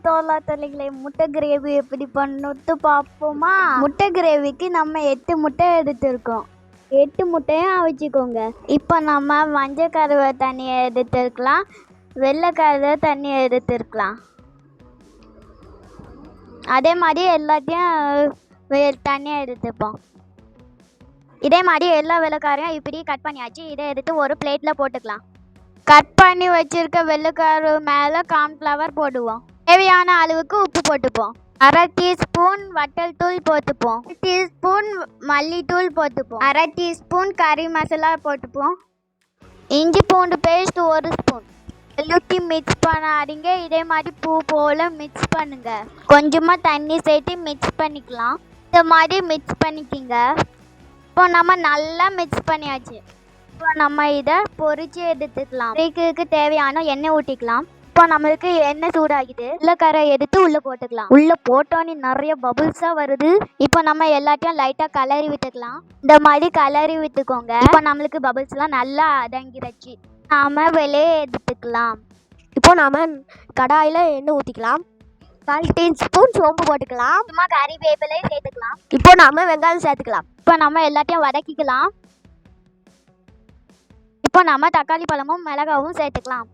தோலா தொலைகளை முட்டை கிரேவி எப்படி பண்ணுறது பார்ப்போமா? முட்டை கிரேவிக்கு நம்ம 8 முட்டை எடுத்துருக்கோம். 8 முட்டையும் அவிச்சிக்கோங்க. இப்போ நம்ம மஞ்சள் கருவை தண்ணியை எடுத்துருக்கலாம், வெள்ளை கருவை தண்ணியை எடுத்துருக்கலாம். அதே மாதிரி எல்லாத்தையும் தண்ணியை எடுத்துப்போம். இதே மாதிரி எல்லா வெள்ளைக்காரையும் இப்படி கட் பண்ணியாச்சு. இதை எடுத்து ஒரு பிளேட்டில் போட்டுக்கலாம். கட் பண்ணி வச்சிருக்க வெள்ளைக்காரு மேலே கார்ன்ஃப்ளவர் போடுவோம். தேவையான அளவுக்கு உப்பு போட்டுப்போம். 1/2 டீஸ்பூன் வத்தல் தூள் போட்டுப்போம். 1 டீஸ்பூன் மல்லித்தூள் போட்டுப்போம். 1/2 டீஸ்பூன் கறி மசாலா போட்டுப்போம். இஞ்சி பூண்டு பேஸ்ட் 1 ஸ்பூன். எல்லாத்தையும் மிக்ஸ் பண்ணாதீங்க. இதே மாதிரி பூ போல் மிக்ஸ் பண்ணுங்க. கொஞ்சமாக தண்ணி சேர்த்து மிக்ஸ் பண்ணிக்கலாம். இந்த மாதிரி மிக்ஸ் பண்ணிக்கிங்க. இப்போ நம்ம நல்லா மிக்ஸ் பண்ணியாச்சு. இப்போ நம்ம இதை பொரிச்சு எடுத்துக்கலாம். பொரிக்கிறதுக்கு தேவையான எண்ணெய் ஊற்றிக்கலாம். இப்போ நம்மளுக்கு எண்ணெய் சூடாகிது. வெள்ளைக்காரை எடுத்து உள்ளே போட்டுக்கலாம். உள்ளே போட்டோன்னே நிறைய பபுள்ஸாக வருது. இப்போ நம்ம எல்லாத்தையும் லைட்டாக கலரி விட்டுக்கலாம். இந்த மாதிரி கலரி விட்டுக்கோங்க. இப்போ நம்மளுக்கு பபுள்ஸ்லாம் நல்லா அடங்கிருச்சு. நாம் வெளியே எடுத்துக்கலாம். இப்போ நாம் கடாயில் எண்ணெய் ஊற்றிக்கலாம். 1/4 டீஸ்பூன் சோம்பு போட்டுக்கலாம். சும்மா கறிவேப்பிலையும் சேர்த்துக்கலாம். இப்போ நாம் வெங்காயம் சேர்த்துக்கலாம். இப்போ நம்ம எல்லாத்தையும் வதக்கிக்கலாம். இப்போ நம்ம தக்காளி பழமும் மிளகாவும் சேர்த்துக்கலாம்.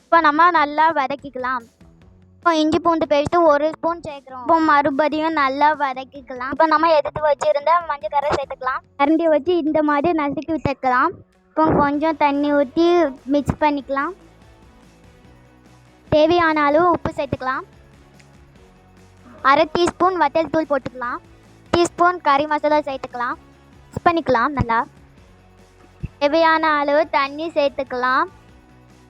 இப்போ நம்ம நல்லா வதக்கிக்கலாம். இப்போ இஞ்சி பூண்டு பேஸ்ட்டு 1 ஸ்பூன் சேர்க்குறோம். இப்போ மறுபடியும் நல்லா வதக்கிக்கலாம். இப்போ நம்ம எடுத்து வச்சுருந்த மஞ்சள் கரை சேர்த்துக்கலாம். கரண்டி வச்சு இந்த மாதிரி நசுக்கி விட்டுக்கலாம். இப்போ கொஞ்சம் தண்ணி ஊற்றி மிக்ஸ் பண்ணிக்கலாம். தேவையான அளவு உப்பு சேர்த்துக்கலாம். 1/2 டீஸ்பூன் வத்தல் தூள் போட்டுக்கலாம். 1 டீஸ்பூன் கறி மசாலா சேர்த்துக்கலாம். மிக்ஸ் பண்ணிக்கலாம். நல்லா தேவையான அளவு தண்ணி சேர்த்துக்கலாம்.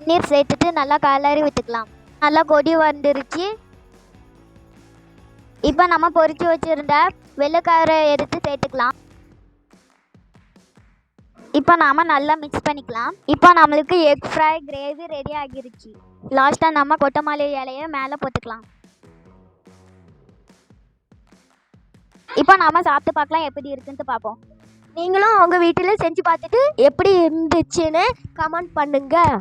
நீர் சேர்த்துட்டு நல்லா கலரி விட்டுக்கலாம். நல்லா கொதி வந்துருச்சு. இப்போ நம்ம பொரிச்சு வச்சுருந்த வெள்ளைக்காரை எடுத்து சேர்த்துக்கலாம். இப்போ நாம் நல்லா மிக்ஸ் பண்ணிக்கலாம். இப்போ நம்மளுக்கு எக் ஃப்ரை கிரேவி ரெடி ஆகிருச்சு. லாஸ்ட்டாக நம்ம கொத்தமல்லி இலையை மேலே போட்டுக்கலாம். இப்போ நாம் சாப்பிட்டு பார்க்கலாம் எப்படி இருக்குன்ட்டு பார்ப்போம். நீங்களும் உங்கள் வீட்டில் செஞ்சு பார்த்துட்டு எப்படி இருந்துச்சுன்னு கமெண்ட் பண்ணுங்கள்.